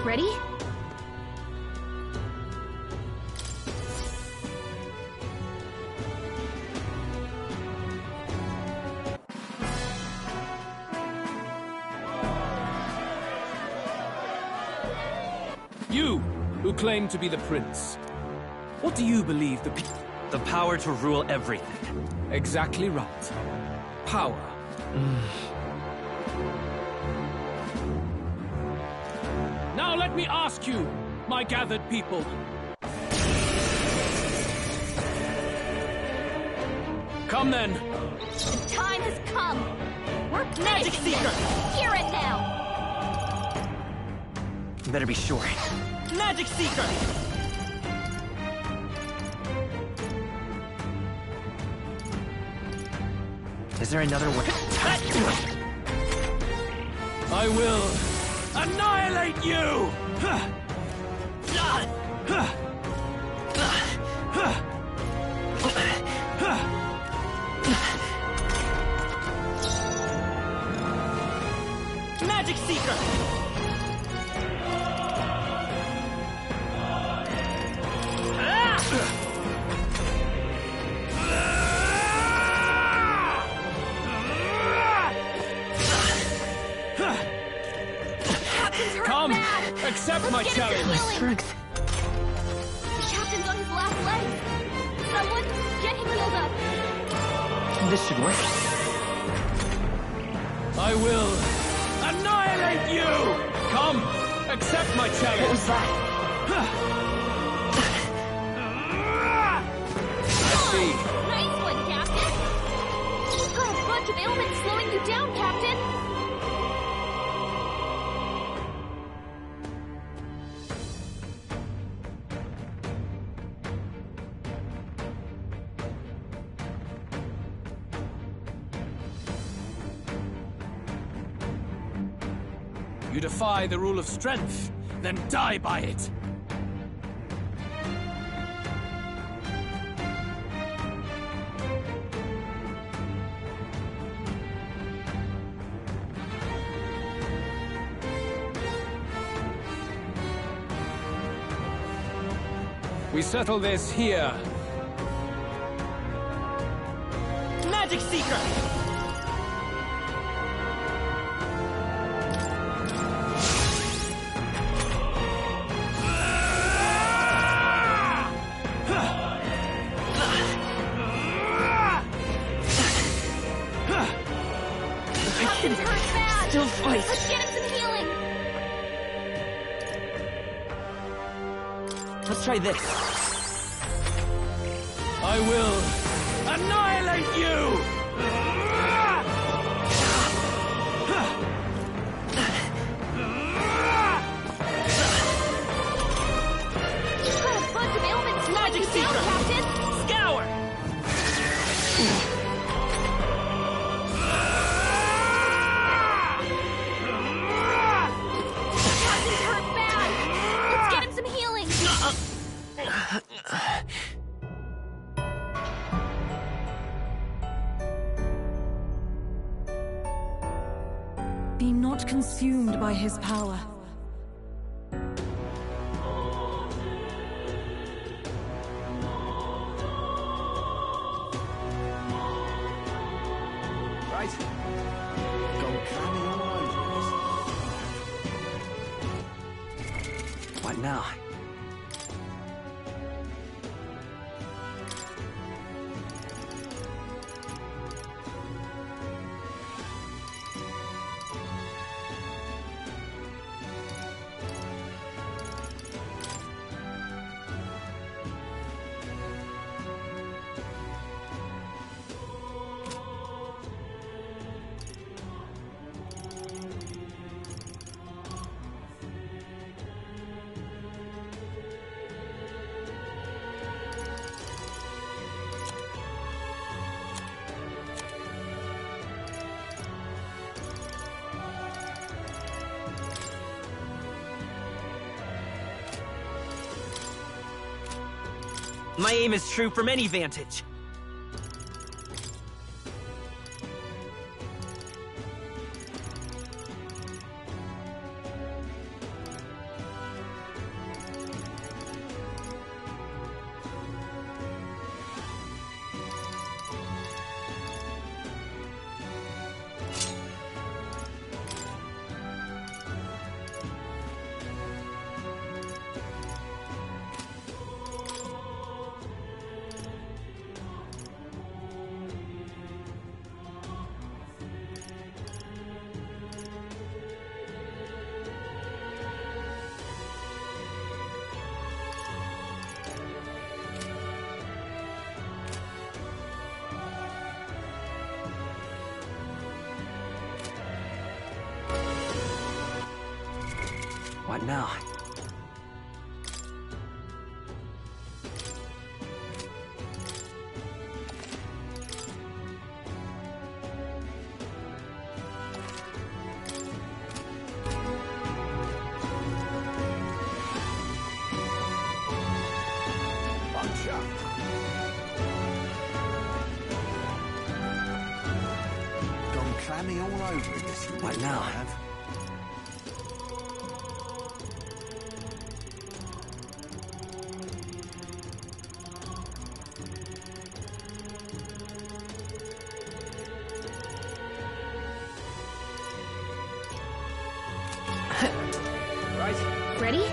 Ready? You, who claim to be the prince. What do you believe The power to rule everything. Exactly right. Power. Now let me ask you, my gathered people. Come then. The time has come. We're Magic finishing Seeker! this. Hear it now. You better be sure. Magic Seeker! Is there another way? I will annihilate you! Magic Seeker! Come, accept my Let's get him challenge. some healing. The captain's on his last legs. Someone, get him healed up. This should work. I will annihilate you! Come, accept my challenge. What was that? I see. Nice one, Captain. You've got a bunch of ailments slowing you down, Captain. You defy the rule of strength, then die by it. We settle this here. Magic Seeker! Captain's hurt bad. Still fight. Let's get him some healing. Let's try this. I will annihilate you! You've got a bunch of ailments slowing Magic you down, Seeker. Captain. Scour! Captain's hurt bad. Let's get him some healing. Be not consumed by his power. Right. Go carry on over What now? My aim is true from any vantage. What now? Punch up. Gone clammy all over this. What now? Have. Right. Ready?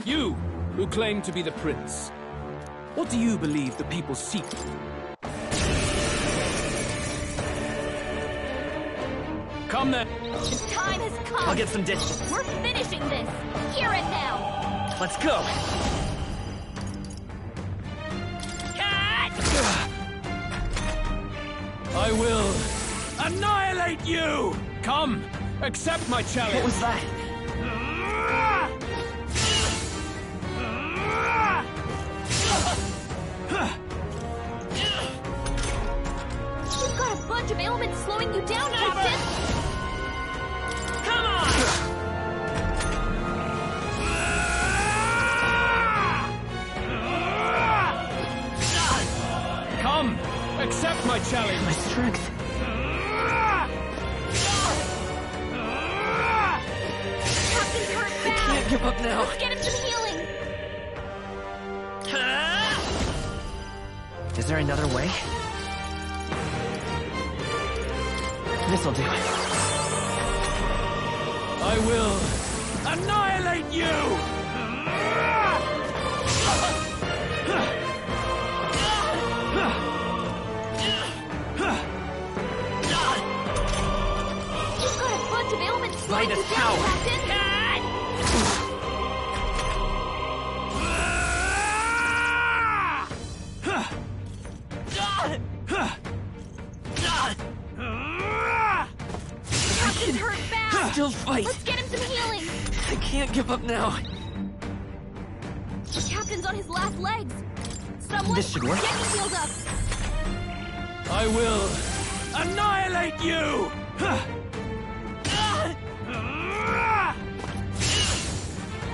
You, who claim to be the prince. What do you believe the people seek? Come then. The time has come. I'll get some distance. We're finishing this. Here and now. Let's go. I will annihilate you! Come, accept my challenge. What was that? You've got a bunch of ailments slowing you down, Captain. Come on! Come, accept my challenge. My strength. Captain's hurt bad. Can't give up now. Let's get him some healing. Is there another way? This'll do. I will annihilate you! You've got a bunch of ailments slowing Light you is down, power. Captain. Captain's hurt bad. Still fight. Let's get him some healing. I can't give up now. The captain's on his last legs. Someone This should work. get me healed up. I will annihilate you!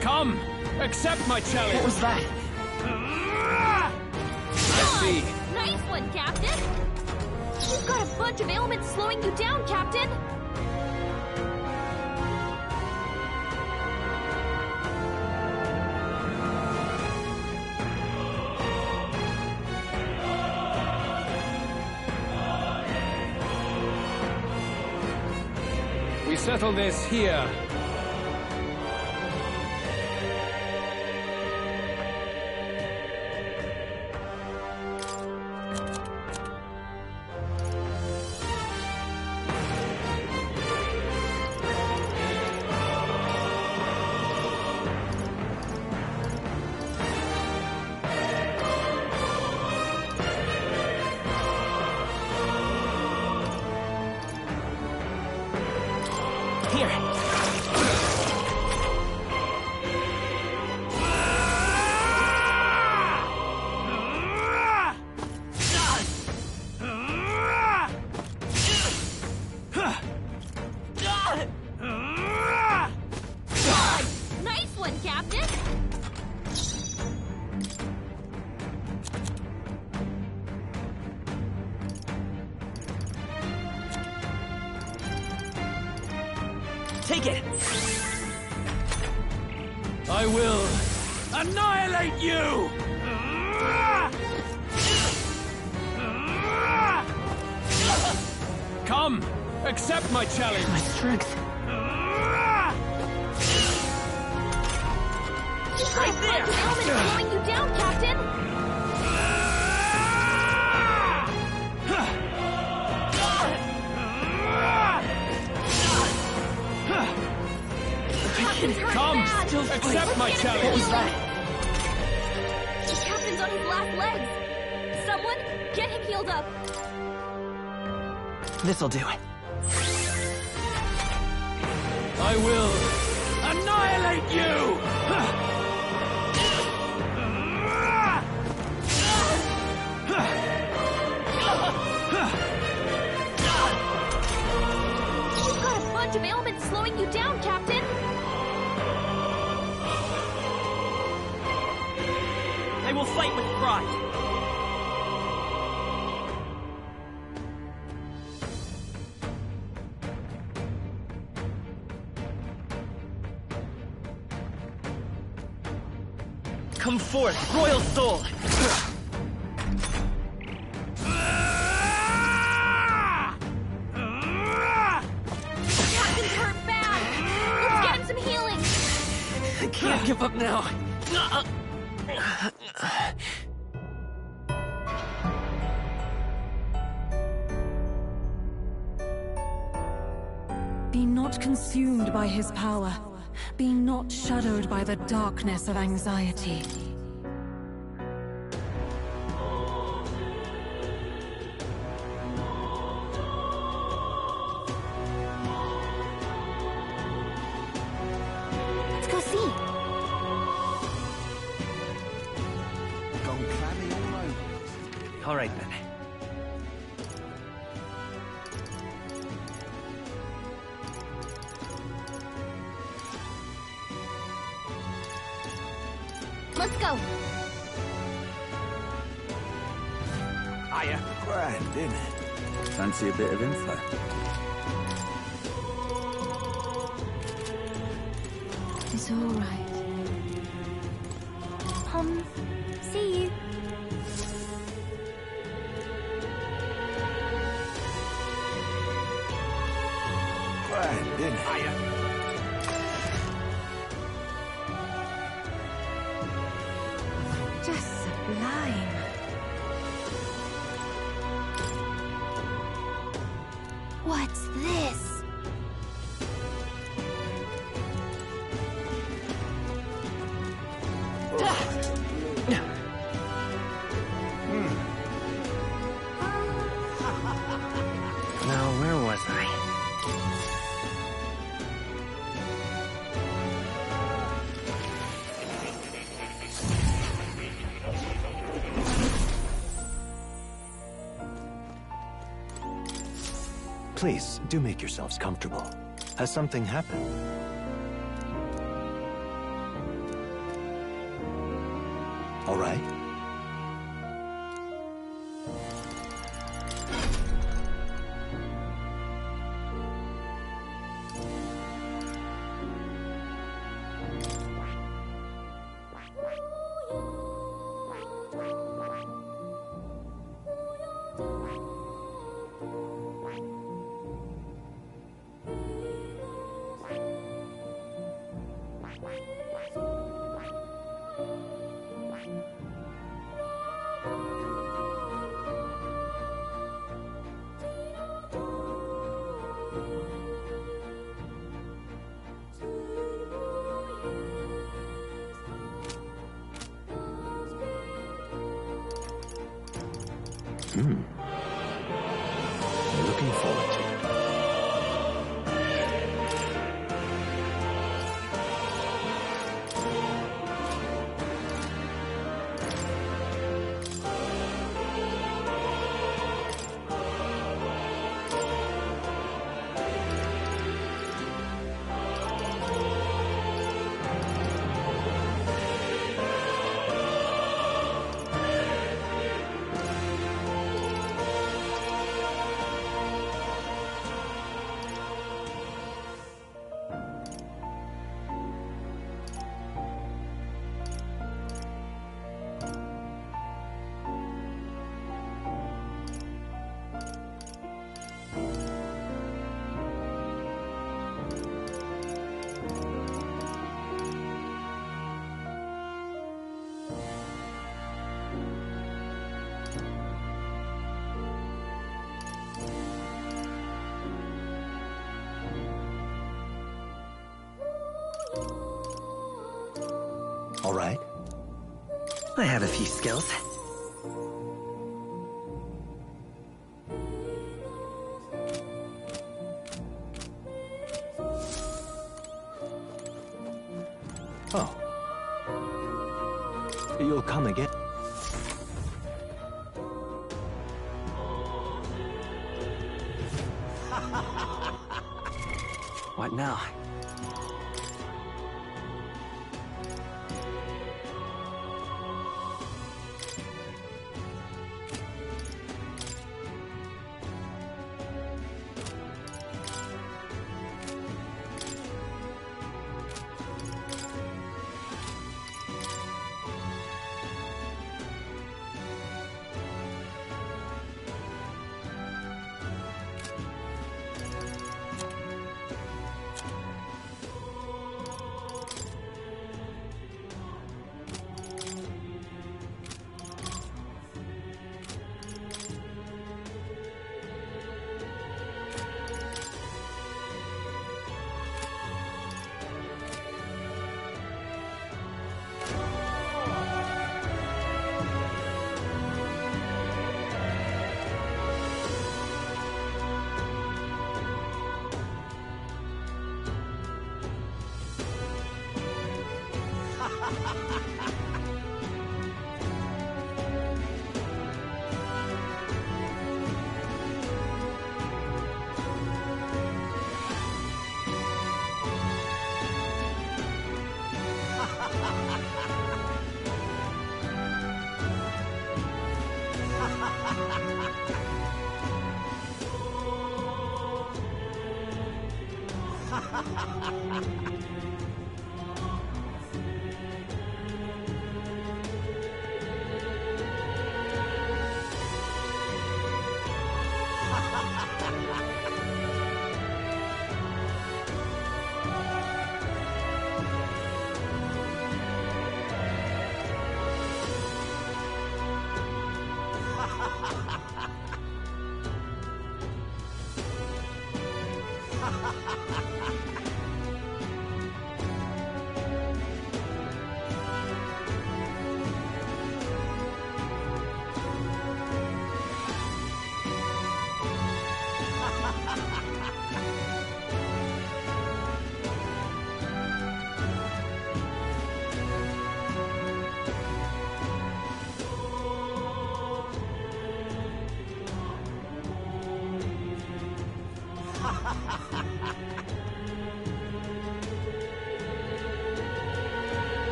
Come, accept my challenge. What was that? I see. Nice one, Captain. You've got a bunch of ailments slowing you down, Captain. We settle this here. Here. Nice one, Captain. Take it. I will annihilate you! Come, accept my challenge. My strength. You've got a bunch of ailments slowing you down, Captain. Captain's hurt Come, bad. accept my challenge. What was that? last legs! Someone, get him healed up! This'll do. I will annihilate you! You've got a bunch of ailments slowing you down, Captain! I will fight with pride. Come forth, royal soul! Captain's hurt bad! Let's get him some healing! I can't give up now. Be not consumed by his power. Be not shadowed by the darkness of anxiety. Let's go see! Gone clammy all over. All right, then. Let's go! Hiya. Grand, isn't it? Fancy a bit of info? It's all right. See you. Grand, isn't it? Hiya. Just sublime. What's this? Now, where was I? Please, do make yourselves comfortable. Has something happened? All right. Looking forward to it. All right. I have a few skills. Oh. You'll come again? What now?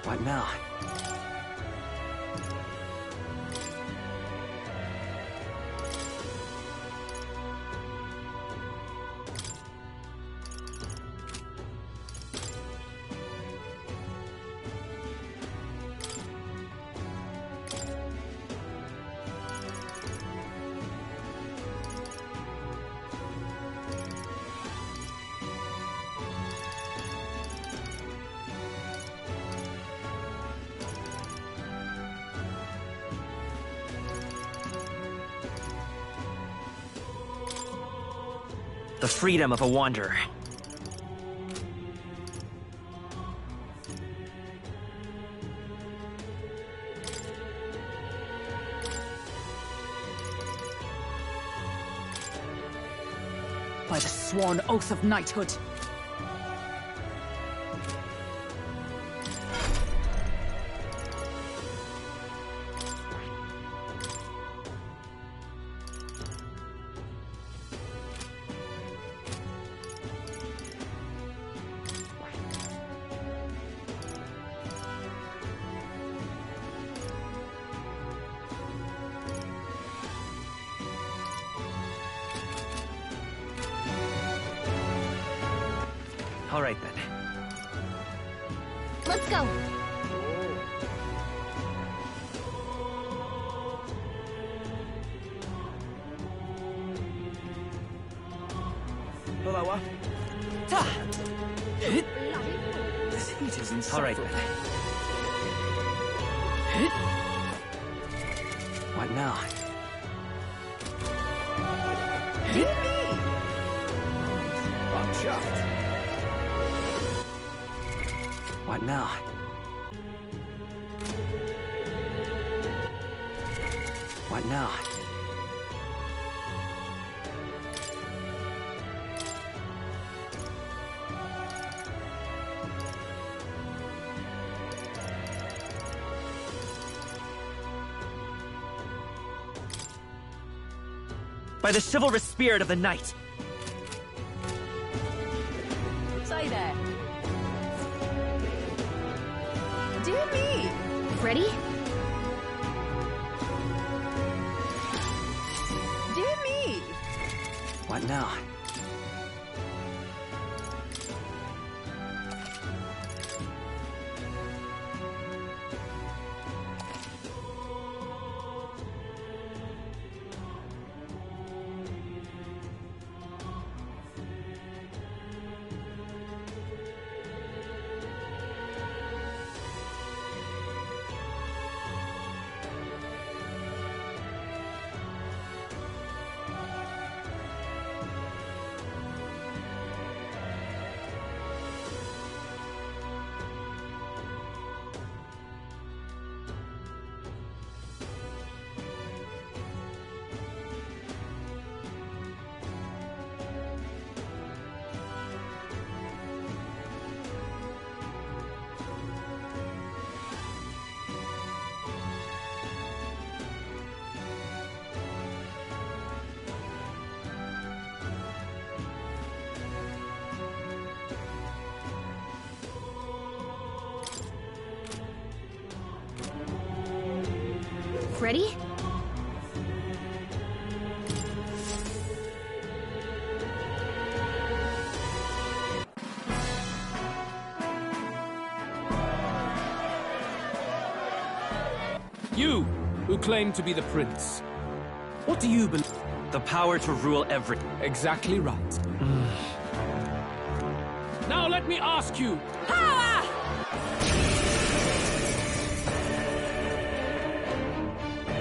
What now? The freedom of a wanderer. By the sworn oath of knighthood. All right, then. Let's go. Hello. This heat is insufferable. All right, then. What now? I'm chuffed. What now? What now? by the chivalrous spirit of the knight. Say there. Dear me. Ready? Dear me. What now? Ready? You, who claim to be the prince. What do you believe? The power to rule everything. Exactly right. Now let me ask you.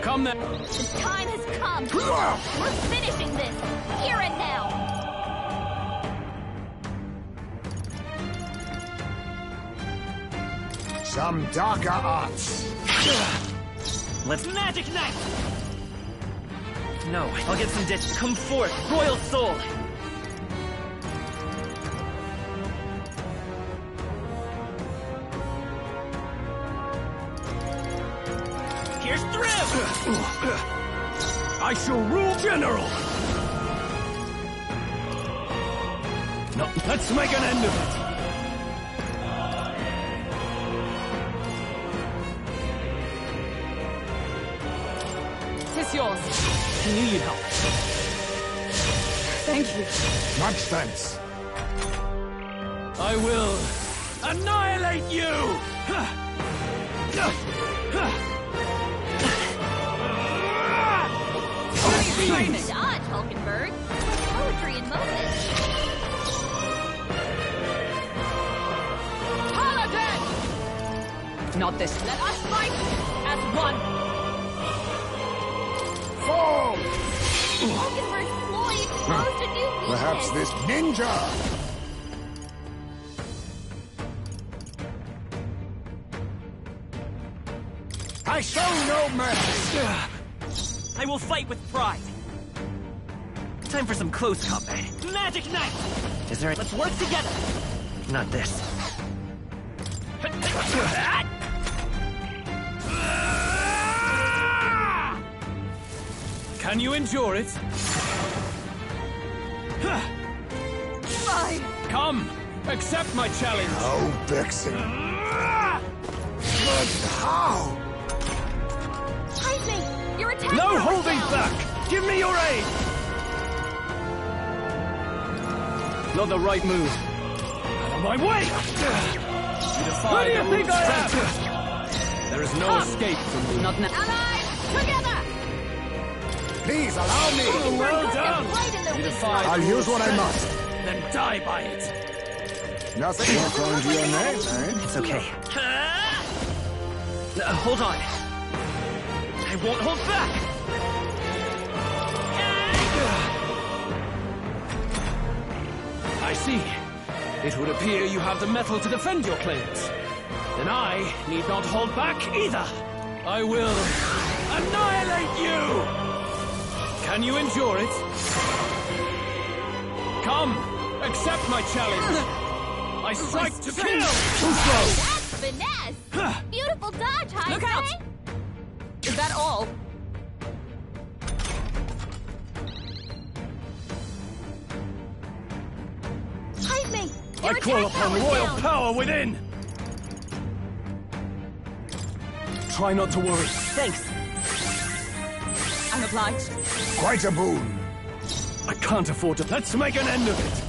Come then. The time has come. We're finishing this, here and now. Some darker arts. Let's magic knight! No, I'll get some ditch. Come forth, royal soul! Pierce through! I shall rule general! No, let's make an end of it! Tis yours. I knew you'd help. Thank you. Much thanks. I will annihilate you! Training. Dodge, Hulkenberg. Poetry in motion. Paladin! Not this. Let us fight as one. Fall! Hulkenberg's ploy exposed a new weakness. Perhaps this ninja! I show no mercy! I will fight with pride. Time for some close combat. Magic knight! Is there? Let's work together. Not this. Can you endure it? Fine. Come, accept my challenge. Oh, Bexy. But how? Hide me. Your attack No power holding down. back! Give me your aid! Not the right move. Out of my way! Who do you think I am? There is no escape from me. Not now. Allies, together. Please allow me! Oh, well done! Right in the You weak defy I'll the use rules what I then. must. Then die by it. Nothing more calling to your name, eh? It's okay. Hold on. I won't hold back! I see. It would appear you have the metal to defend your claims. Then I need not hold back either. I will annihilate you! Can you endure it? Come, accept my challenge. I strike to kill! That's finesse. Beautiful dodge, High. Look out! Is that all? I call upon royal power within! Try not to worry. Thanks. I'm obliged. Quite a boon. I can't afford to. Let's make an end of it!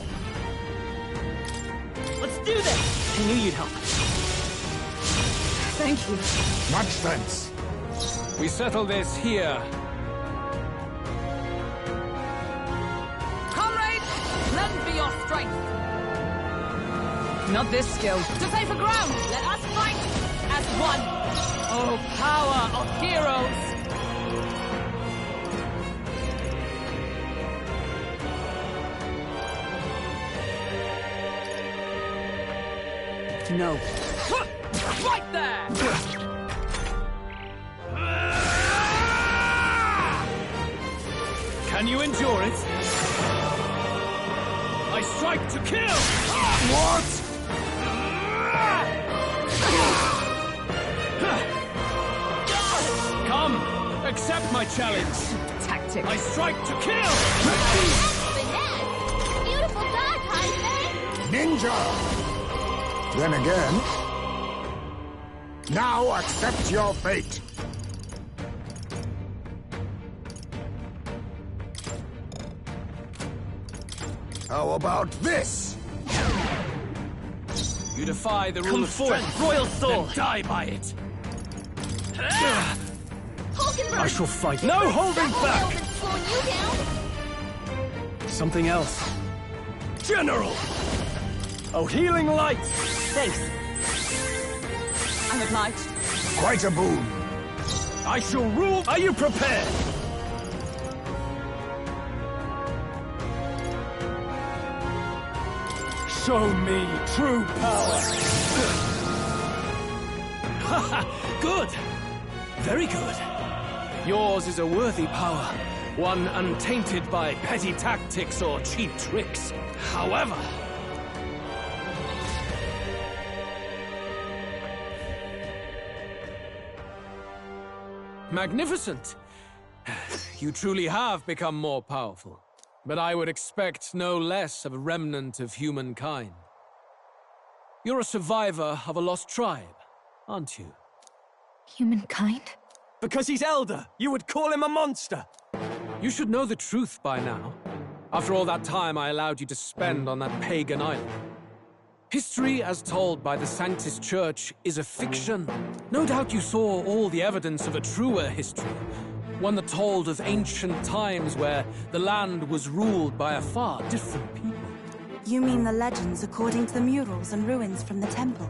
Let's do this! I knew you'd help. Thank you. Much thanks. We settle this here. Comrades, lend me your strength. Not this skill. To safer ground, let us fight as one. Oh, power of heroes! No. Right there! Can you endure it? I strike to kill! What? Come, accept my challenge. Tactic. I strike to kill! Finesse! Beautiful dodge, Husband! Ninja! Then again... Now accept your fate. How about this? You defy the rule Come of forth, strength. royal soul! Then die by it. Hulkenberg! I shall fight. No holding back! Been slowing you down. Something else. General! Oh, healing light! Thanks. I'm obliged. Quite a boon. I shall rule. Are you prepared? Show me true power. Good. Very good. Yours is a worthy power. One untainted by petty tactics or cheap tricks. However... Magnificent! You truly have become more powerful. But I would expect no less of a remnant of humankind. You're a survivor of a lost tribe, aren't you? Humankind? Because he's elder, you would call him a monster! You should know the truth by now. After all that time I allowed you to spend on that pagan island. History, as told by the Sanctus Church, is a fiction. No doubt you saw all the evidence of a truer history. One that told of ancient times where the land was ruled by a far different people. You mean the legends according to the murals and ruins from the temple?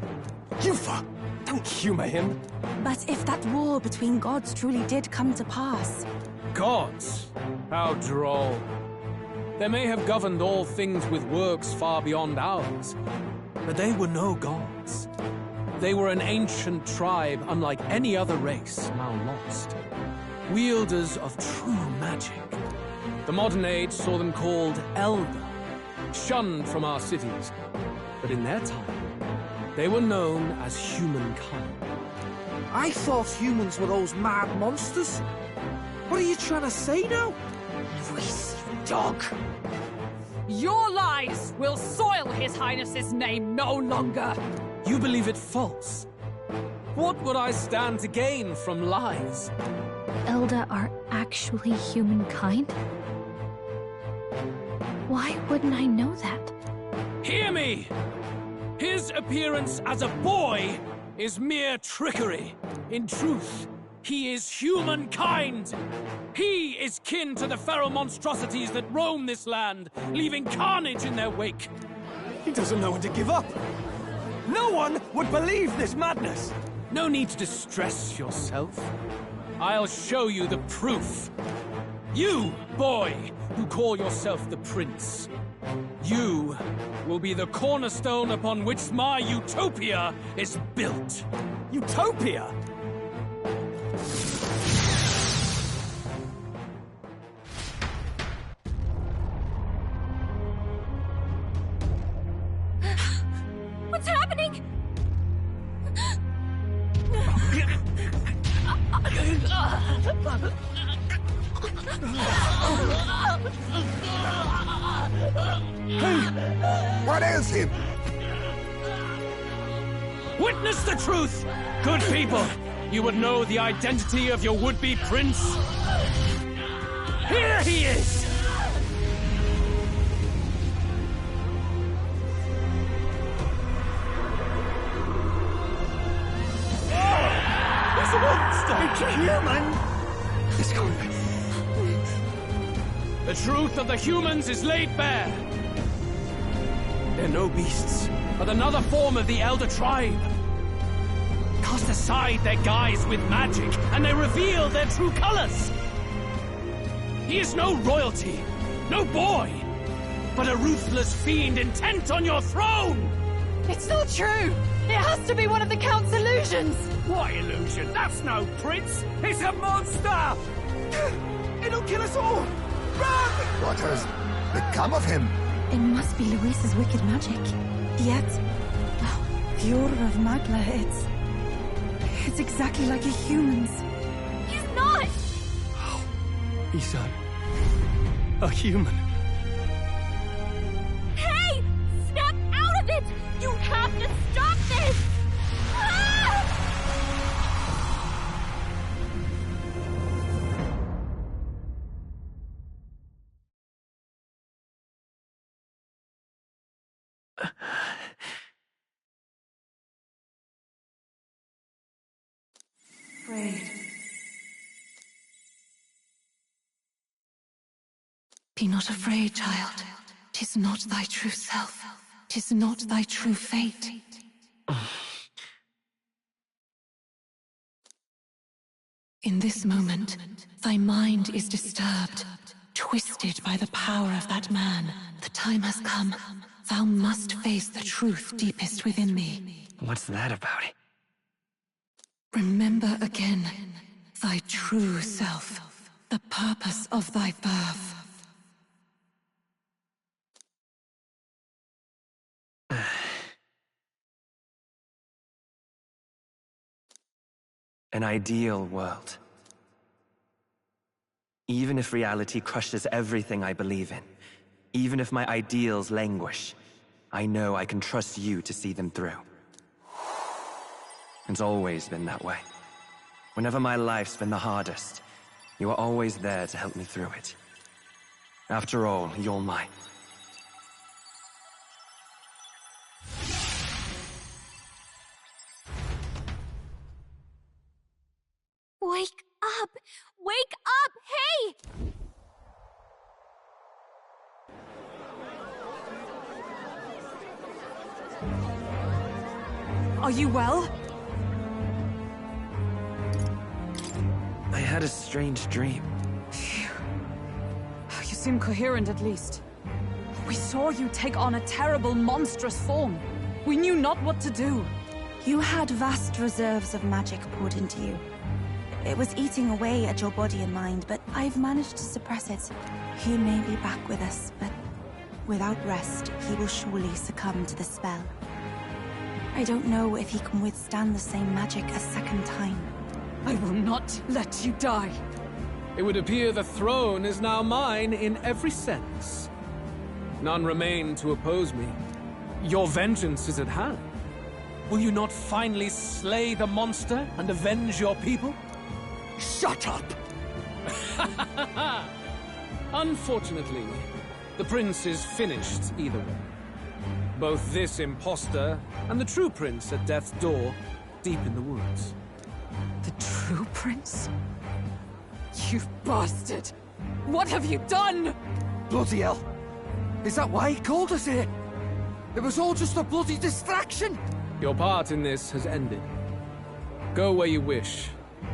Yufa! Don't humor him! But if that war between gods truly did come to pass... Gods? How droll. They may have governed all things with works far beyond ours, but they were no gods. They were an ancient tribe unlike any other race, now lost. Wielders of true magic. The modern age saw them called Elder, shunned from our cities. But in their time, they were known as humankind. I thought humans were those mad monsters. What are you trying to say now? Reese, dog! Your lies will soil His Highness's name no longer! You believe it false? What would I stand to gain from lies? Elder are actually humankind? Why wouldn't I know that? Hear me! His appearance as a boy is mere trickery. In truth, he is humankind. He is kin to the feral monstrosities that roam this land, leaving carnage in their wake. He doesn't know when to give up. No one would believe this madness. No need to distress yourself. I'll show you the proof. You, boy, who call yourself the prince. You will be the cornerstone upon which my utopia is built. Utopia? What's happening? What ails him? Witness the truth! Good people, you would know the identity of your would-be prince. Here he is! It's a monster! It's a human! It's gone. The truth of the humans is laid bare. They're no beasts, but another form of the Elder Tribe. Cast aside their guise with magic, and they reveal their true colors. He is no royalty, no boy, but a ruthless fiend intent on your throne! It's not true! It has to be one of the Count's illusions! What illusion? That's no prince! It's a monster! It'll kill us all! Run! What has become of him? It must be Luis's wicked magic. Yet, the aura of Magla, it's exactly like a human's. He's not! He's a human. Hey! Snap out of it! You have to stop this! Ah! Afraid. Be not afraid, child. 'Tis not thy true self. 'Tis not thy true fate. In this moment, thy mind is disturbed, twisted by the power of that man. The time has come. Thou must face the truth deepest within thee. What's that about? Remember again thy true self, the purpose of thy birth. An ideal world. Even if reality crushes everything I believe in, even if my ideals languish, I know I can trust you to see them through. It's always been that way. Whenever my life's been the hardest, you are always there to help me through it. After all, you're mine. Wake up! Wake up! Hey! Are you well? I had a strange dream. You seem coherent at least. We saw you take on a terrible, monstrous form. We knew not what to do. You had vast reserves of magic poured into you. It was eating away at your body and mind, but I've managed to suppress it. He may be back with us, but without rest, he will surely succumb to the spell. I don't know if he can withstand the same magic a second time. I will not let you die. It would appear the throne is now mine in every sense. None remain to oppose me. Your vengeance is at hand. Will you not finally slay the monster and avenge your people? Shut up! Unfortunately, the prince is finished either way. Both this imposter and the true prince at death's door, deep in the woods. The true prince? You bastard! What have you done? Bloody hell! Is that why he called us here? It was all just a bloody distraction! Your part in this has ended. Go where you wish,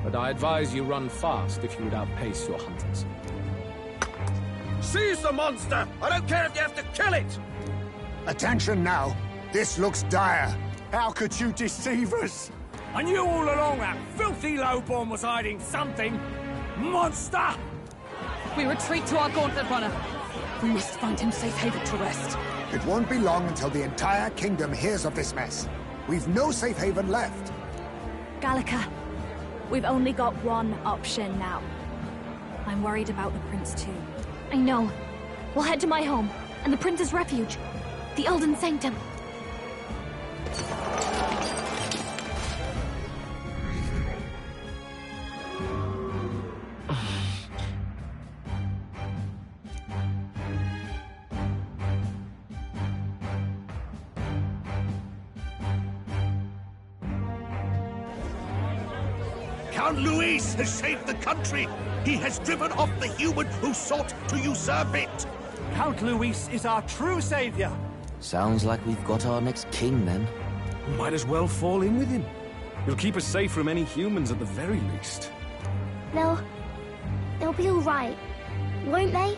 but I advise you run fast if you would outpace your hunters. Seize the monster! I don't care if you have to kill it! Attention now. This looks dire. How could you deceive us? I knew all along that filthy lowborn was hiding something. Monster! We retreat to our gauntlet runner. We must find him safe haven to rest. It won't be long until the entire kingdom hears of this mess. We've no safe haven left. Gallica, we've only got one option now. I'm worried about the prince too. I know. We'll head to my home, and the prince's refuge. The Elden Sanctum. Count Luis has saved the country! He has driven off the human who sought to usurp it! Count Luis is our true savior. Sounds like we've got our next king, then. Might as well fall in with him. He'll keep us safe from any humans at the very least. They'll be all right, won't they?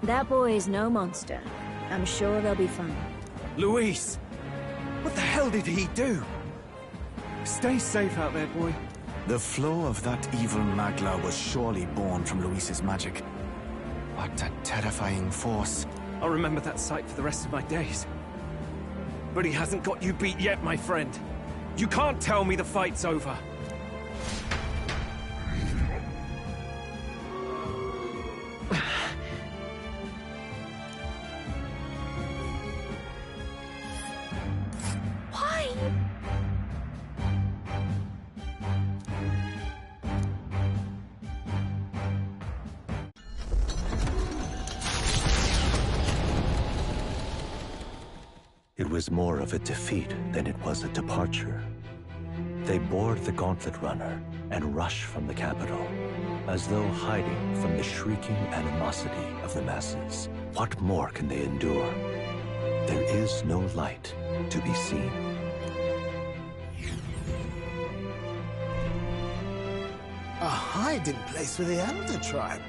That boy is no monster. I'm sure they'll be fine. Luis! What the hell did he do? Stay safe out there, boy. The flow of that evil Magla was surely born from Luis's magic. What a terrifying force. I'll remember that sight for the rest of my days. But he hasn't got you beat yet, my friend. You can't tell me the fight's over. It was more of a defeat than it was a departure. They board the Gauntlet Runner and rush from the capital, as though hiding from the shrieking animosity of the masses. What more can they endure? There is no light to be seen. A hiding place for the Elder Tribe.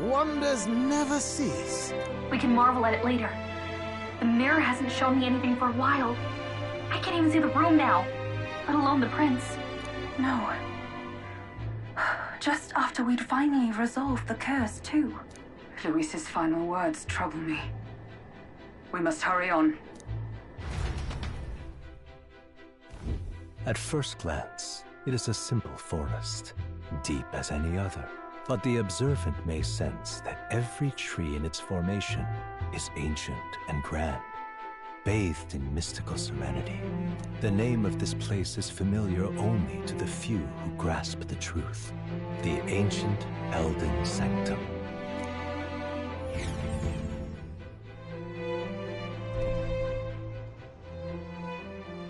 Wonders never cease. We can marvel at it later. The mirror hasn't shown me anything for a while. I can't even see the room now, let alone the prince. No. Just after we'd finally resolved the curse, too. Luis's final words trouble me. We must hurry on. At first glance, it is a simple forest, deep as any other. But the observant may sense that every tree in its formation is ancient and grand, bathed in mystical serenity. The name of this place is familiar only to the few who grasp the truth. The ancient Elden Sanctum.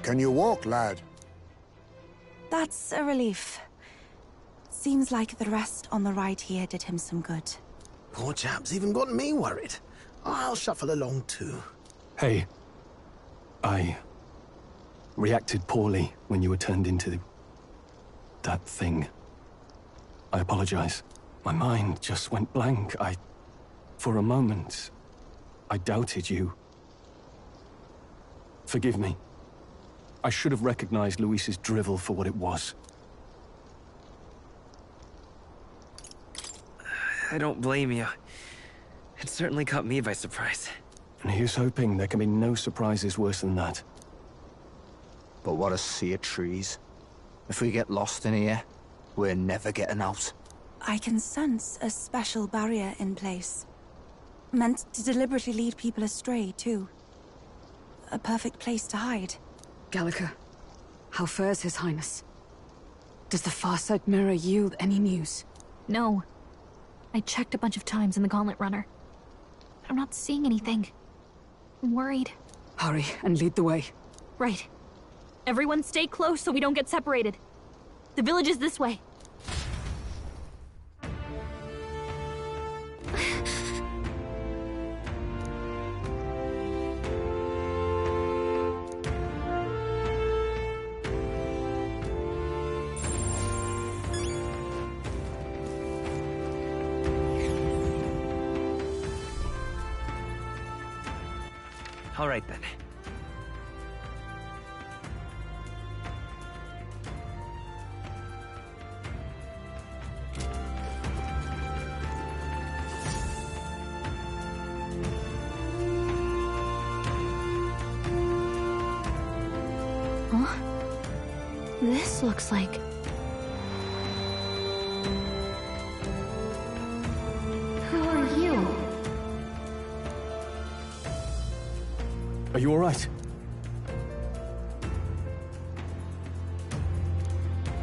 Can you walk, lad? That's a relief. Seems like the rest on the ride here did him some good. Poor chap's even got me worried. I'll shuffle along too. Hey, I reacted poorly when you were turned into that thing. I apologize. My mind just went blank. For a moment, I doubted you. Forgive me. I should have recognized Luis's drivel for what it was. I don't blame you. It certainly caught me by surprise. And here's hoping there can be no surprises worse than that. But what a sea of trees. If we get lost in here, we're never getting out. I can sense a special barrier in place. Meant to deliberately lead people astray, too. A perfect place to hide. Gallica, how fares His Highness? Does the Farsight Mirror yield any news? No. I checked a bunch of times in the Gauntlet Runner. I'm not seeing anything. I'm worried. Hurry and lead the way. Right. Everyone stay close so we don't get separated. The village is this way. All right, then. Huh? This looks like... Who are you? Are you all right?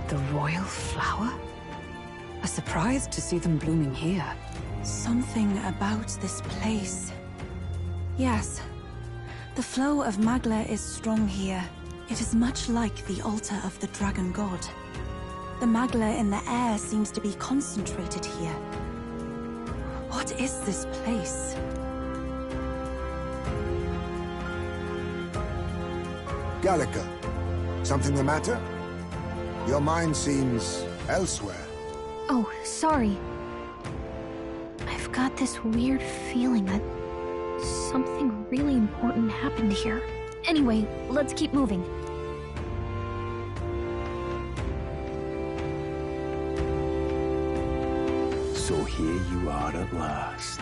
The royal flower? A surprise to see them blooming here. Something about this place. Yes. The flow of Magla is strong here. It is much like the altar of the dragon god. The magla in the air seems to be concentrated here. What is this place? Gallica, something the matter? Your mind seems elsewhere. Oh, sorry. I've got this weird feeling that something really important happened here. Anyway, let's keep moving. So here you are at last.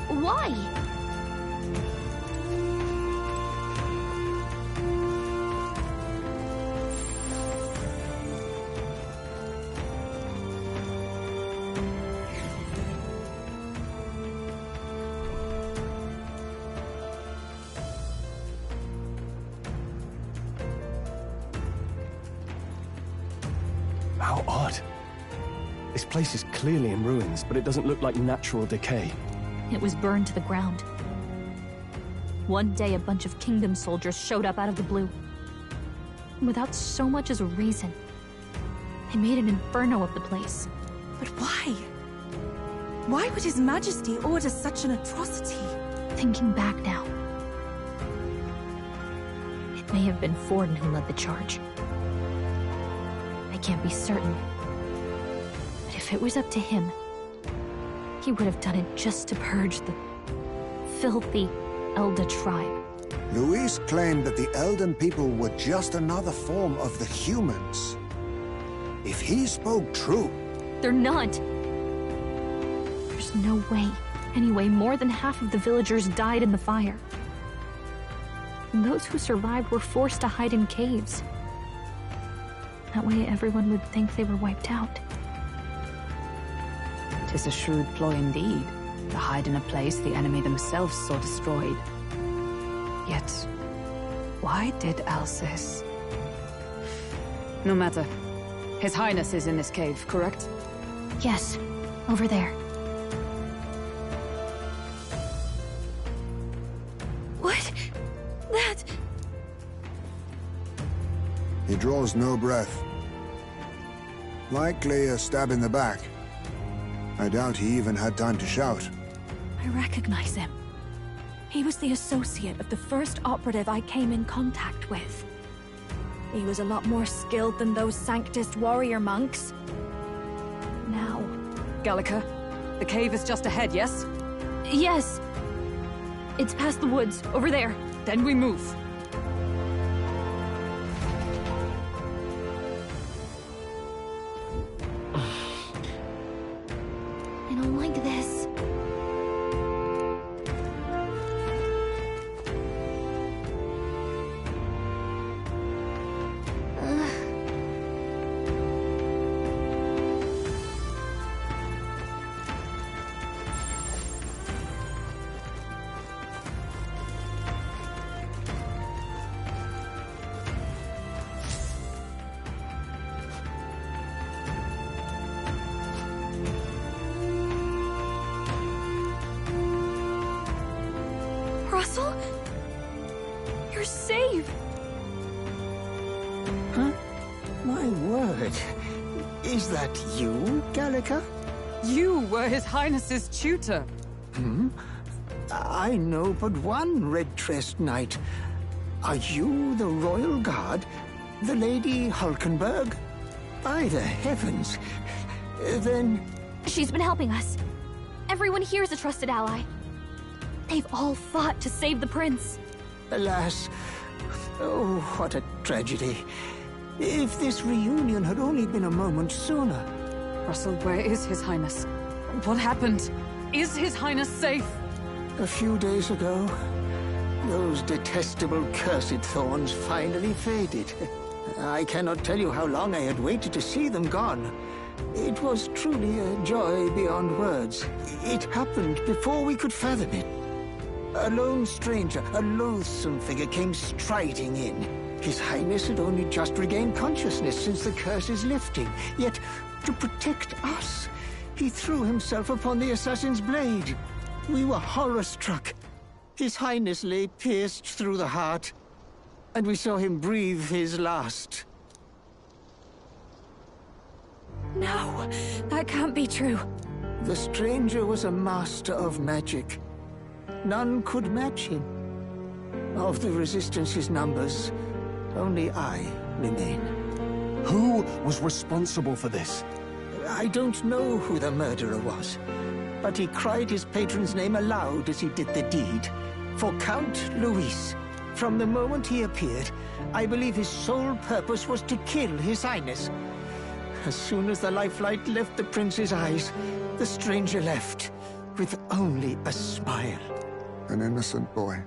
Why? How odd. This place is clearly in ruins, but it doesn't look like natural decay. It was burned to the ground. One day, a bunch of kingdom soldiers showed up out of the blue. Without so much as a reason. They made an inferno of the place. But why? Why would His Majesty order such an atrocity? Thinking back now, it may have been Forden who led the charge. I can't be certain. But if it was up to him, he would have done it just to purge the filthy Elder tribe. Luis claimed that the Elden people were just another form of the humans. If he spoke true... They're not. There's no way. Anyway, more than half of the villagers died in the fire. And those who survived were forced to hide in caves. That way everyone would think they were wiped out. 'Tis a shrewd ploy indeed, to hide in a place the enemy themselves saw destroyed. Yet, why did Alcest? No matter. His Highness is in this cave, correct? Yes, over there. What? That... He draws no breath. Likely a stab in the back. I doubt he even had time to shout. I recognize him. He was the associate of the first operative I came in contact with. He was a lot more skilled than those Sanctist warrior monks. Now... Gallica, the cave is just ahead, yes? Yes. It's past the woods, over there. Then we move. I don't like this. Russell? You're safe! Huh? My word. Is that you, Gallica? You were His Highness's tutor. Hmm? I know but one red-tressed knight. Are you the Royal Guard? The Lady Hulkenberg? By the heavens. Then... She's been helping us. Everyone here is a trusted ally. They've all fought to save the prince. Alas. Oh, what a tragedy. If this reunion had only been a moment sooner. Russell, where is His Highness? What happened? Is His Highness safe? A few days ago, those detestable cursed thorns finally faded. I cannot tell you how long I had waited to see them gone. It was truly a joy beyond words. It happened before we could fathom it. A lone stranger, a loathsome figure came striding in. His Highness had only just regained consciousness since the curse's lifting. Yet, to protect us, He threw himself upon the assassin's blade. We were horror-struck. His Highness lay pierced through the heart, and we saw him breathe his last. No, that can't be true. The stranger was a master of magic. None could match him. Of the Resistance's numbers, only I remain. Who was responsible for this? I don't know who the murderer was, but he cried his patron's name aloud as he did the deed. For Count Luis, from the moment he appeared, I believe his sole purpose was to kill His Highness. As soon as the lifelight left the prince's eyes, the stranger left, with only a smile. An innocent boy.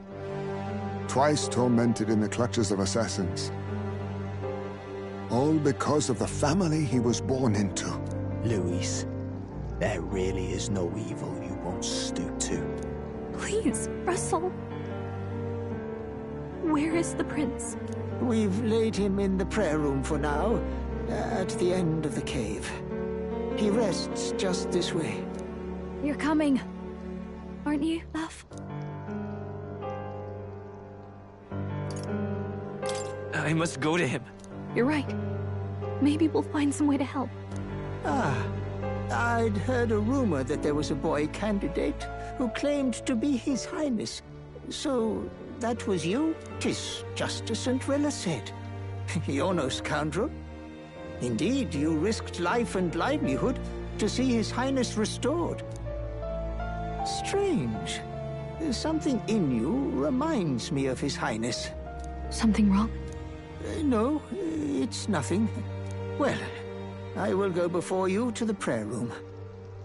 Twice tormented in the clutches of assassins. All because of the family he was born into. Luis, there really is no evil you won't stoop to. Please, Russell. Where is the prince? We've laid him in the prayer room for now, at the end of the cave. He rests just this way. You're coming, aren't you, love? I must go to him. You're right. Maybe we'll find some way to help. Ah, I'd heard a rumor that there was a boy candidate who claimed to be His Highness. So, that was you? 'Tis just as St. Rilla said. You're no scoundrel. Indeed, you risked life and livelihood to see His Highness restored. Strange. Something in you reminds me of His Highness. Something wrong? No, it's nothing. Well, I will go before you to the prayer room.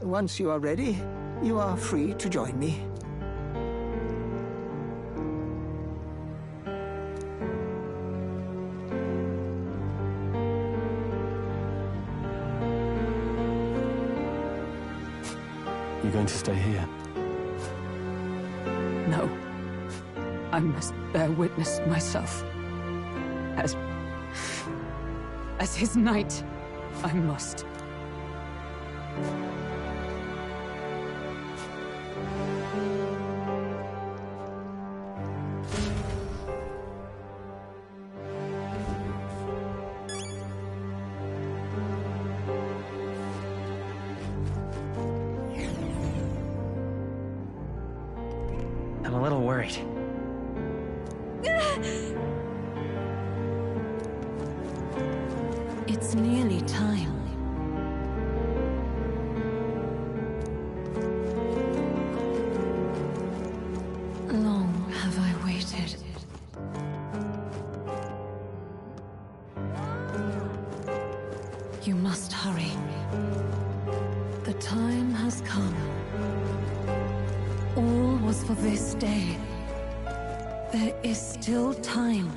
Once you are ready, you are free to join me. You going to stay here? No. I must bear witness myself. As his knight, I must. I'm a little worried. It's nearly time. Long have I waited. You must hurry. The time has come. All was for this day. There is still time.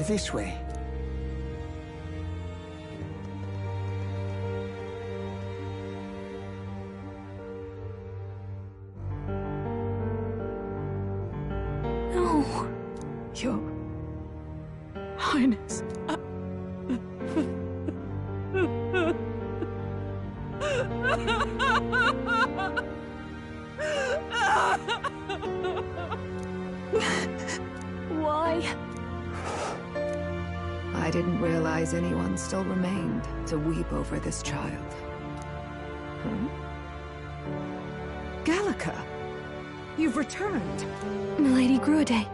This way. No. Your Highness. Why? I didn't realize anyone still remained to weep over this child. Huh? Gallica! You've returned! Milady Gruade.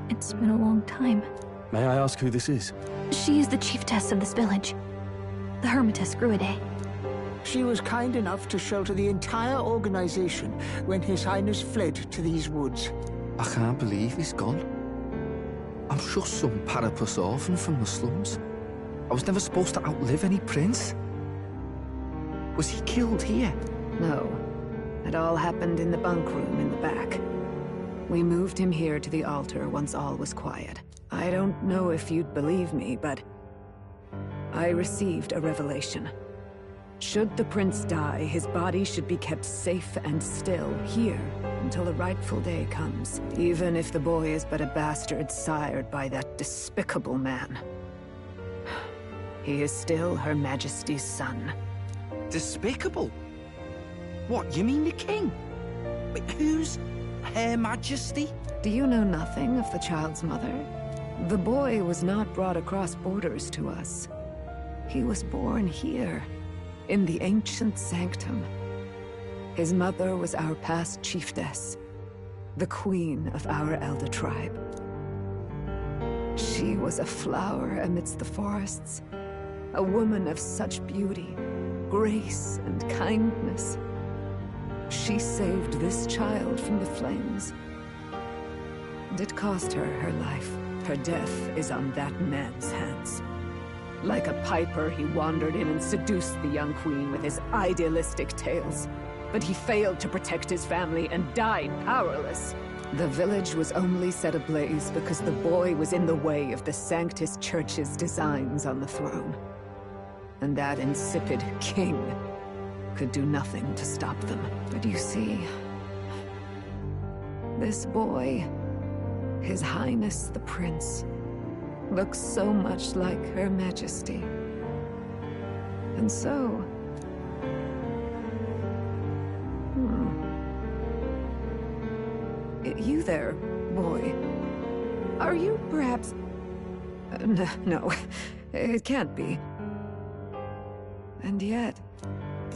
It's been a long time. May I ask who this is? She is the chiefess of this village. The Hermitess Gruade. She was kind enough to shelter the entire organization when His Highness fled to these woods. I can't believe he's gone. I'm just some parapus orphan from the slums. I was never supposed to outlive any prince. Was he killed here? No. It all happened in the bunk room in the back. We moved him here to the altar once all was quiet. I don't know if you'd believe me, but I received a revelation. Should the prince die, his body should be kept safe and still here until the rightful day comes, even if the boy is but a bastard sired by that despicable man. He is still Her Majesty's son. Despicable? What, you mean the king? Wait, who's Her Majesty? Do you know nothing of the child's mother? The boy was not brought across borders to us. He was born here, in the ancient sanctum. His mother was our past chiefess, the queen of our elder tribe. She was a flower amidst the forests, a woman of such beauty, grace, and kindness. She saved this child from the flames. And it cost her her life. Her death is on that man's hands. Like a piper, he wandered in and seduced the young queen with his idealistic tales. But he failed to protect his family and died powerless. The village was only set ablaze because the boy was in the way of the Sanctus Church's designs on the throne. And that insipid king could do nothing to stop them. But you see, this boy, His Highness the Prince, looks so much like Her Majesty. And so... You there, boy. Are you perhaps... no, it can't be. And yet...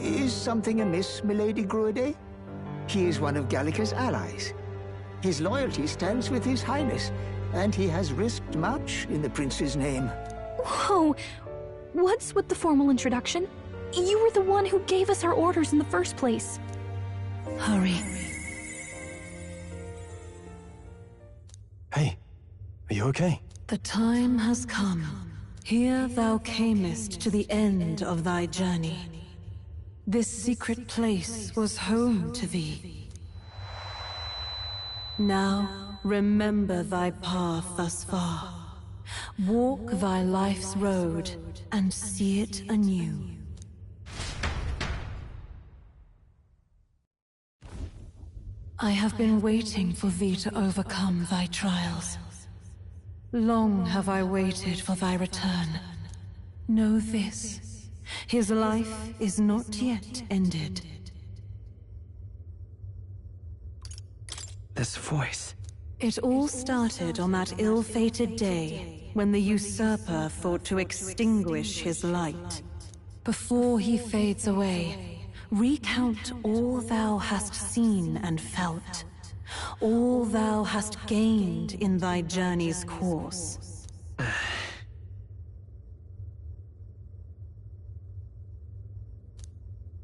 Is something amiss, Milady Gruede? He is one of Gallica's allies. His loyalty stands with His Highness, and he has risked much in the prince's name. Whoa! What's with the formal introduction? You were the one who gave us our orders in the first place. Hurry. Hey, are you okay? The time has come. Here thou camest to the end of thy journey. This secret place was home to thee. Now, remember thy path thus far. Walk thy life's road and see it anew. I have been waiting for thee to overcome thy trials. Long have I waited for thy return. Know this, his life is not yet ended. This voice... It all started on that ill-fated day when the usurper thought to extinguish his light. Before he fades away, recount all thou hast seen and felt, all thou hast gained in thy journey's course.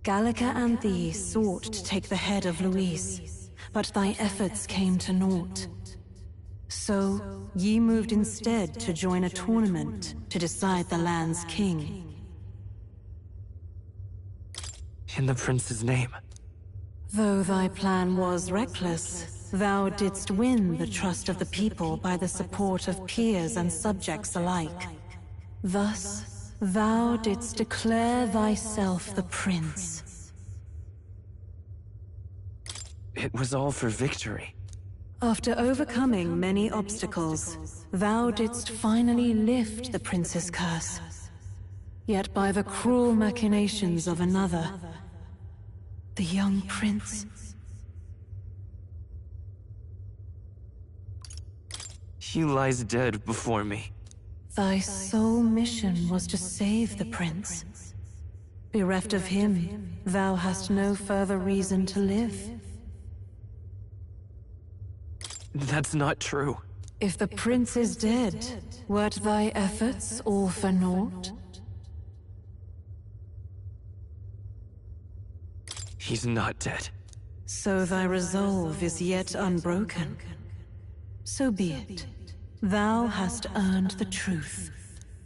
Gallica and thee sought to take the head of Luis, but thy efforts came to naught. So, ye moved instead to join a tournament to decide the land's king. In the prince's name. Though thy plan was reckless, thou didst win the trust of the people by the support of peers and subjects alike. Thus, thou didst declare thyself the prince. It was all for victory. After overcoming many obstacles, thou didst finally lift the prince's curse. Yet by the cruel machinations of another, the young prince... He lies dead before me. Thy sole mission was to save the prince. Bereft of him, thou hast no further reason to live. That's not true. If the prince is dead, weren't thy efforts all for naught? He's not dead. So thy resolve is yet unbroken. So be it. Thou hast earned the truth.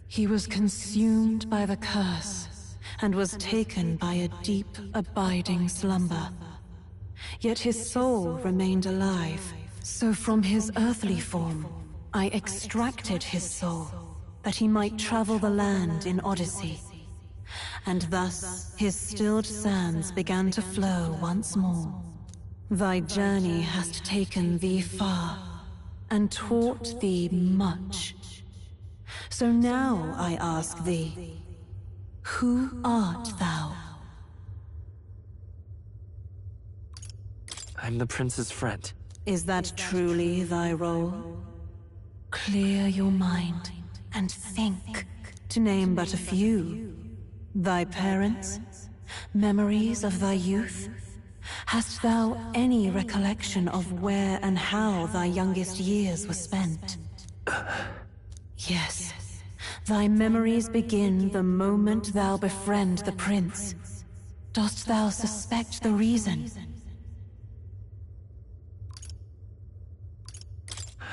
He was consumed by the curse, and was taken by a deep, abiding slumber. Yet his soul remained alive. So from his earthly form, I extracted his soul, that he might travel the land in Odyssey. and thus his stilled sands began to flow once more. Thy journey hast taken thee far, and taught thee much. So now I ask thee, who art thou? I'm the prince's friend. Is that truly thy role? Clear your mind and think, to name but a few. Thy parents? Memories of thy youth? Hast thou any recollection of where and how thy youngest years were spent? Yes. Thy memories begin the moment thou befriend the prince. Dost thou suspect the reason?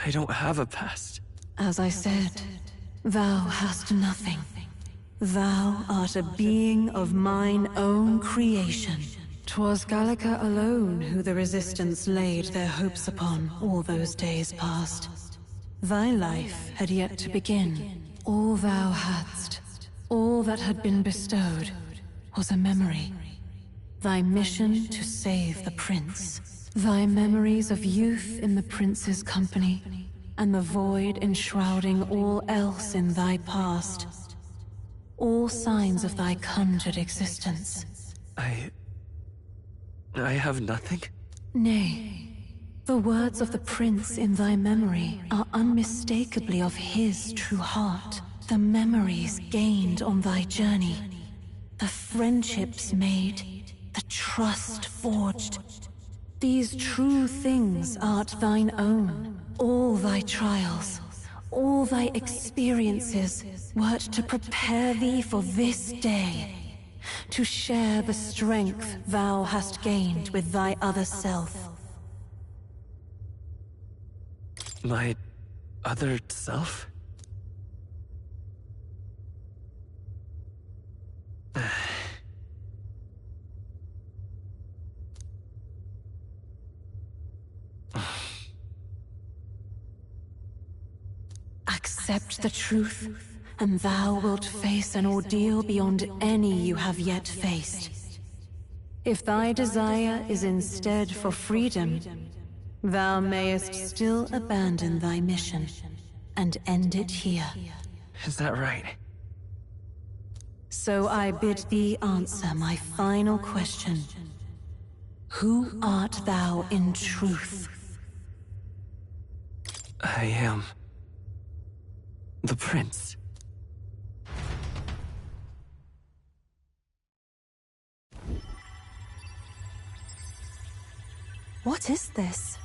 I don't have a past. As I said, thou hast nothing. Thou art a being of mine own creation. 'Twas Gallica alone who the Resistance laid their hopes upon all those days past. Thy life had yet to begin. All thou hadst, all that had been bestowed, was a memory. Thy mission to save the prince. Thy memories of youth in the prince's company, and the void enshrouding all else in thy past. All signs of thy conjured existence. I have nothing? Nay. The words of the prince in thy memory are unmistakably of his true heart. The memories gained on thy journey. The friendships made. The trust forged. These true things art thine own. All thy trials, all thy experiences wert to prepare thee for this day. To share the strength thou hast gained with thy other self. My other self? Accept the truth, and thou wilt face an ordeal beyond any you have yet faced. If thy desire is instead for freedom, thou mayest still abandon thy mission and end it here. Is that right? So I bid thee answer my final question. Who art thou in truth? I am the prince. What is this?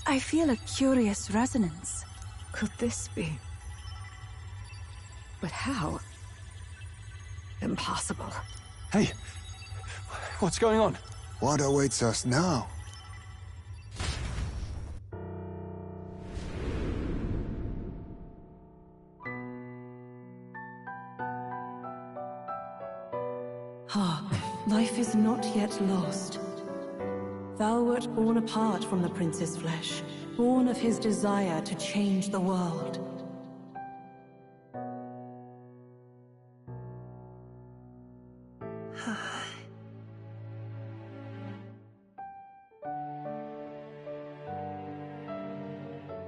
I feel a curious resonance. Could this be? But how? Impossible. Hey! What's going on? What awaits us now? Hark, life is not yet lost. Thou wert born apart from the prince's flesh, born of his desire to change the world.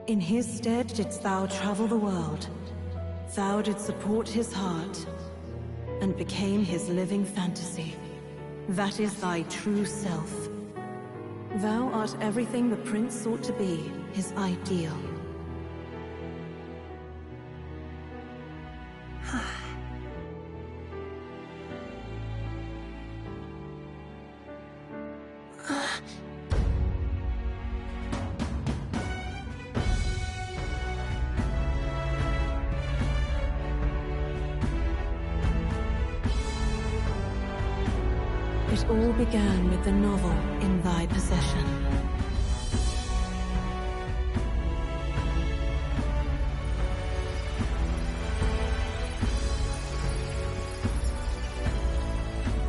In his stead didst thou travel the world. Thou didst support his heart, and became his living fantasy. That is thy true self. Thou art everything the prince sought to be, his ideal. It all began with the novel in thy possession.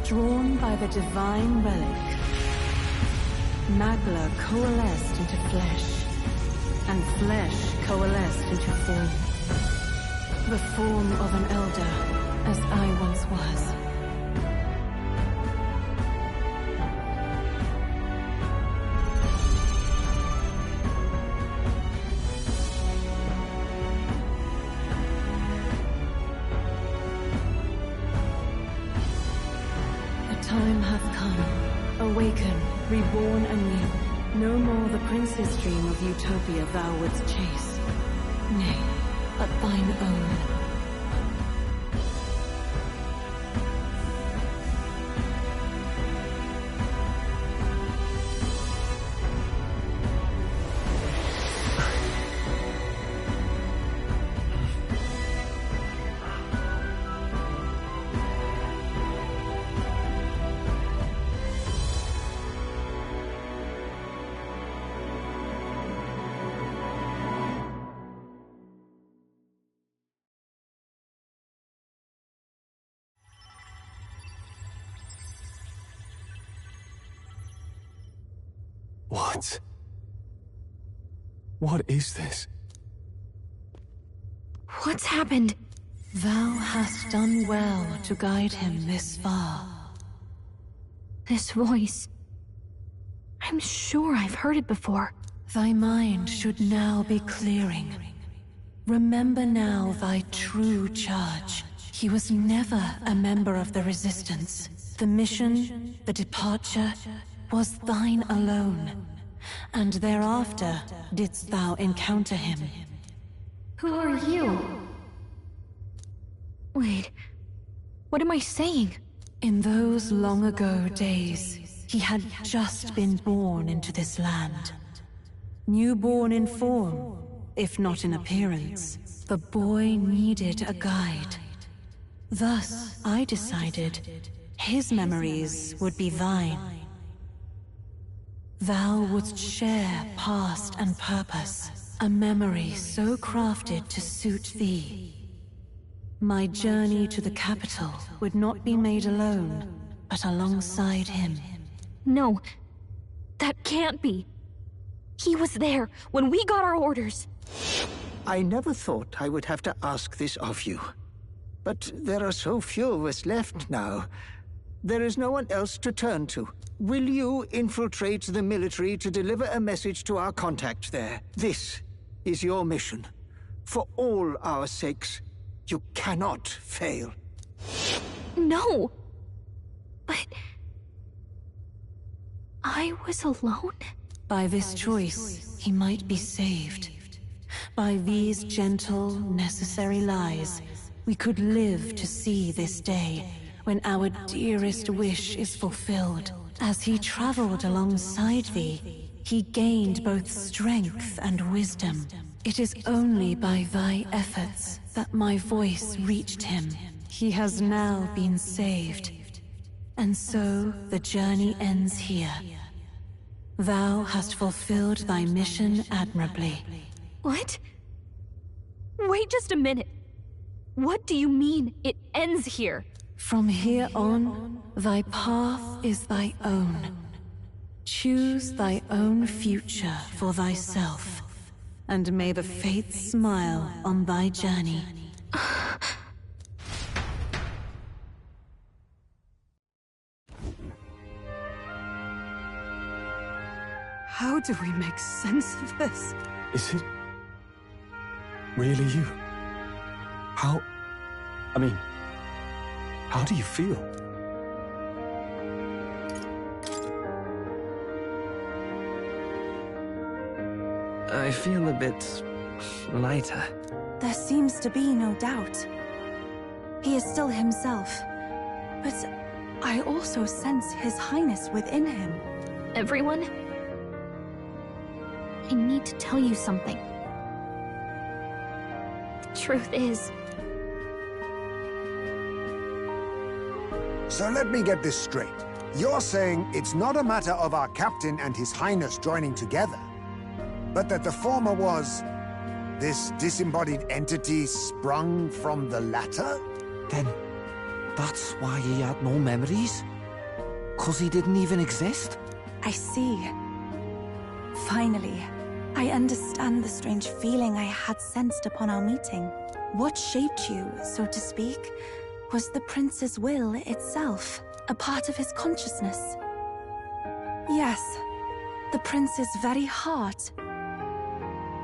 Drawn by the divine relic, Magla coalesced into flesh, and flesh coalesced into form. The form of an elder, as I once was. awaken, reborn anew. No more the prince's dream of utopia thou wouldst chase. Nay, but thine own. What? What is this? What's happened? Thou hast done well to guide him this far. This voice. I'm sure I've heard it before. Thy mind should now be clearing. Remember now thy true charge. He was never a member of the Resistance. The mission, the departure, was thine alone. And thereafter didst thou encounter him. Who are you? Wait, what am I saying? In those long ago days, he had just been born into this land. Newborn in form, if not in appearance, the boy needed a guide. Thus, I decided his memories would be thine. Thou wouldst share past and purpose, a memory so crafted to suit thee. My journey to the capital would not be made alone, but alongside him. No, that can't be. He was there when we got our orders. I never thought I would have to ask this of you. But there are so few of us left now. There is no one else to turn to. Will you infiltrate the military to deliver a message to our contact there? This is your mission. For all our sakes, you cannot fail. No! But... I was alone? By this choice, he might be saved. By these gentle, necessary lies, we could live to see this day, when our dearest wish is fulfilled. As he traveled alongside thee, he gained both strength and wisdom. It is only by thy efforts that my voice reached him. He has now been saved. And so the journey ends here. Thou hast fulfilled thy mission admirably. What? Wait just a minute. What do you mean, it ends here? From here on, thy path is thy own. Choose thy own future for thyself, and may the fates smile on thy journey. How do we make sense of this? Is it really you? How do you feel? I feel a bit lighter. There seems to be no doubt. He is still himself. But I also sense His Highness within him. Everyone? I need to tell you something. The truth is... So let me get this straight. You're saying it's not a matter of our captain and His Highness joining together, but that the former was... this disembodied entity sprung from the latter? Then, that's why he had no memories? 'Cause he didn't even exist? I see. Finally, I understand the strange feeling I had sensed upon our meeting. What shaped you, so to speak, was the prince's will itself, a part of his consciousness. Yes, the prince's very heart.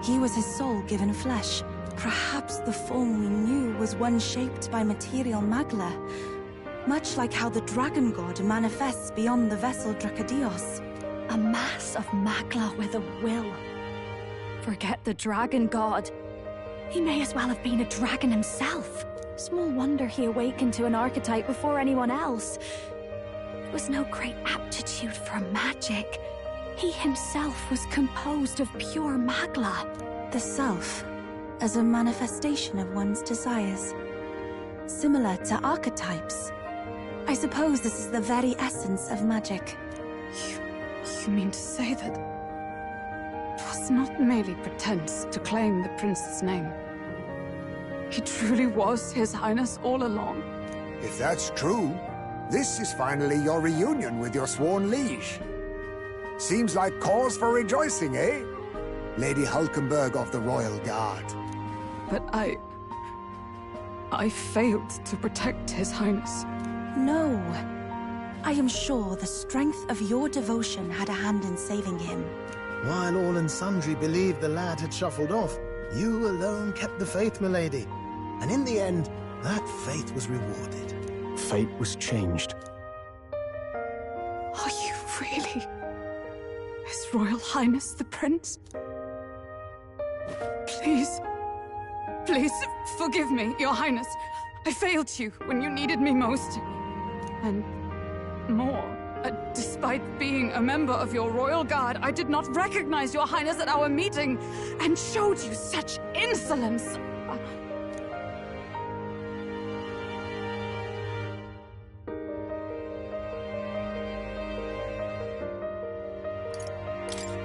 He was his soul given flesh. Perhaps the form we knew was one shaped by material magla, Much like how the dragon god manifests beyond the vessel Dracadios. A mass of Magla with a will. Forget the dragon god. He may as well have been a dragon himself. Small wonder he awakened to an archetype before anyone else. It was no great aptitude for magic. He himself was composed of pure Magla. The self, as a manifestation of one's desires. Similar to archetypes. I suppose this is the very essence of magic. You mean to say that it was not merely pretense to claim the prince's name? He truly was His Highness all along. If that's true, this is finally your reunion with your sworn liege. Seems like cause for rejoicing, eh? Lady Hulkenberg of the Royal Guard. But I failed to protect His Highness. No. I am sure the strength of your devotion had a hand in saving him. While all and sundry believed the lad had shuffled off, you alone kept the faith, milady. And in the end, that faith was rewarded. Fate was changed. Are you really His Royal Highness the Prince? Please, please forgive me, Your Highness. I failed you when you needed me most. And more, despite being a member of your Royal Guard, I did not recognize Your Highness at our meeting and showed you such insolence.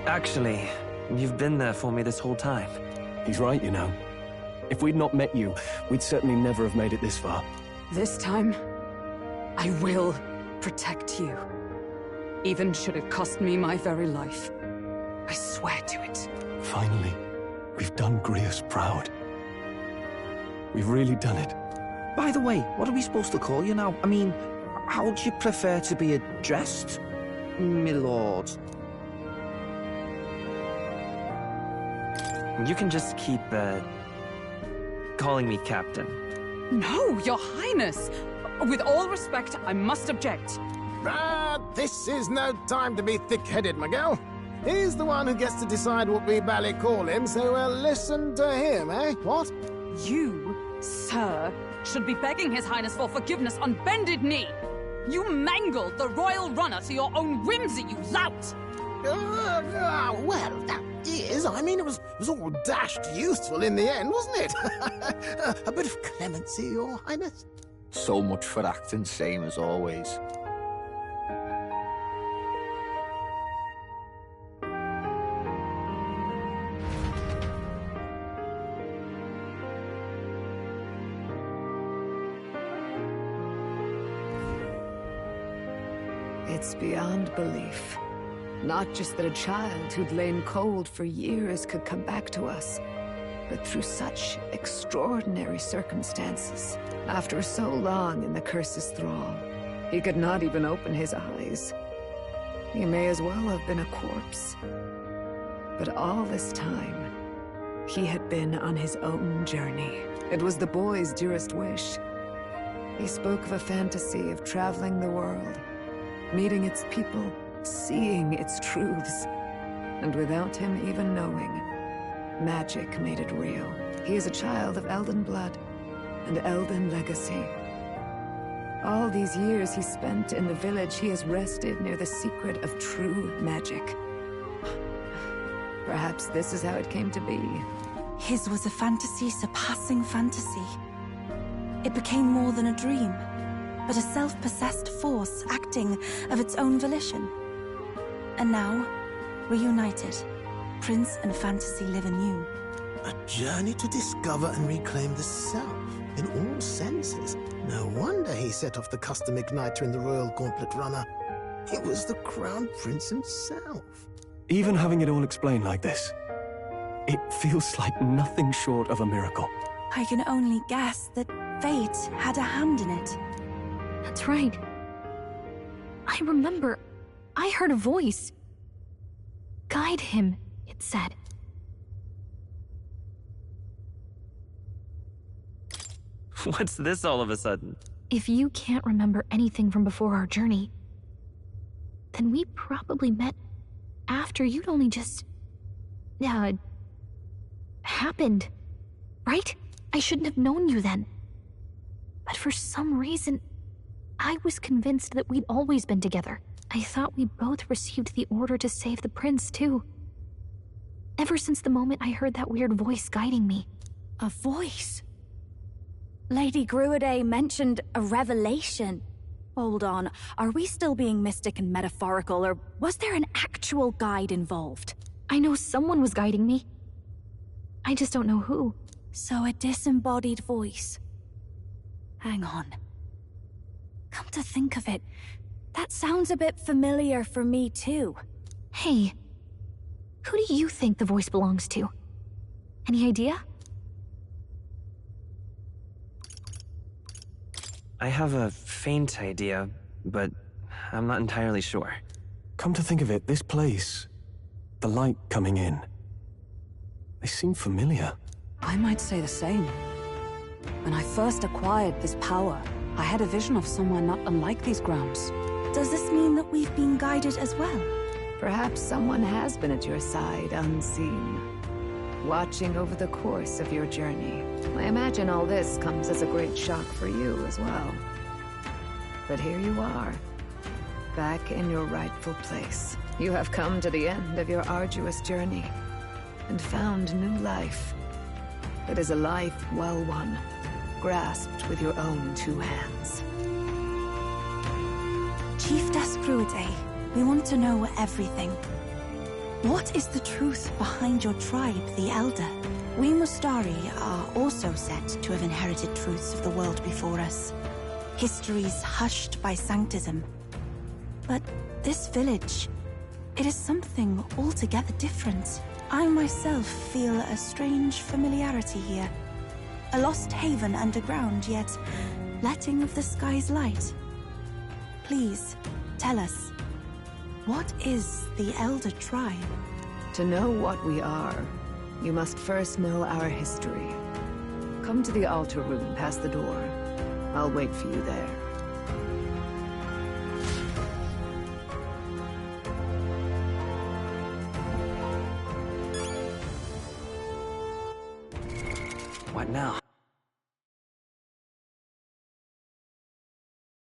Actually, you've been there for me this whole time. He's right, you know. If we'd not met you, we'd certainly never have made it this far. This time, I will protect you. Even should it cost me my very life. I swear to it. Finally, we've done Grius proud. We've really done it. By the way, what are we supposed to call you now? I mean, how would you prefer to be addressed, my lord? You can just keep, calling me Captain. No, Your Highness! With all respect, I must object. This is no time to be thick-headed, Miguel. He's the one who gets to decide what we bally call him, so we'll listen to him, eh? What? You, sir, should be begging His Highness for forgiveness on bended knee. You mangled the royal runner to your own whimsy, you lout! Well, that is, I mean, it was all dashed useful in the end, wasn't it? A bit of clemency, Your Highness. So much for acting same as always. It's beyond belief. Not just that a child who'd lain cold for years could come back to us, but through such extraordinary circumstances. After so long in the curse's thrall, he could not even open his eyes. He may as well have been a corpse. But all this time, he had been on his own journey. It was the boy's dearest wish. He spoke of a fantasy of traveling the world, meeting its people, seeing its truths. And without him even knowing, magic made it real. He is a child of Elden blood and Elden legacy. All these years he spent in the village, he has rested near the secret of true magic. Perhaps this is how it came to be. His was a fantasy surpassing fantasy. It became more than a dream, but a self-possessed force acting of its own volition. And now, reunited, Prince and fantasy live anew. A journey to discover and reclaim the self, in all senses. No wonder he set off the custom igniter in the Royal Gauntlet Runner. It was the Crown Prince himself. Even having it all explained like this, it feels like nothing short of a miracle. I can only guess that fate had a hand in it. That's right. I remember, I heard a voice. Guide him, it said. What's this all of a sudden? If you can't remember anything from before our journey, then we probably met after you'd only just... happened, right? I shouldn't have known you then. But for some reason, I was convinced that we'd always been together. I thought we both received the order to save the prince, too. Ever since the moment I heard that weird voice guiding me. A voice? Lady Gruidae mentioned a revelation. Hold on, are we still being mystic and metaphorical, or was there an actual guide involved? I know someone was guiding me. I just don't know who. So a disembodied voice. Hang on. Come to think of it, that sounds a bit familiar for me too. Hey, who do you think the voice belongs to? Any idea? I have a faint idea, but I'm not entirely sure. Come to think of it, this place, the light coming in, they seem familiar. I might say the same. When I first acquired this power, I had a vision of somewhere not unlike these grounds. Does this mean that we've been guided as well? Perhaps someone has been at your side unseen, watching over the course of your journey. I imagine all this comes as a great shock for you as well. But here you are, back in your rightful place. You have come to the end of your arduous journey and found new life. It is a life well won, grasped with your own two hands. Chiefess Gruidae, we want to know everything. What is the truth behind your tribe, the Elder? We Mustari are also said to have inherited truths of the world before us. Histories hushed by sanctism. But this village, it is something altogether different. I myself feel a strange familiarity here. A lost haven underground, yet letting of the sky's light. Please, tell us, what is the Elder Tribe? To know what we are, you must first know our history. Come to the altar room past the door. I'll wait for you there. What now?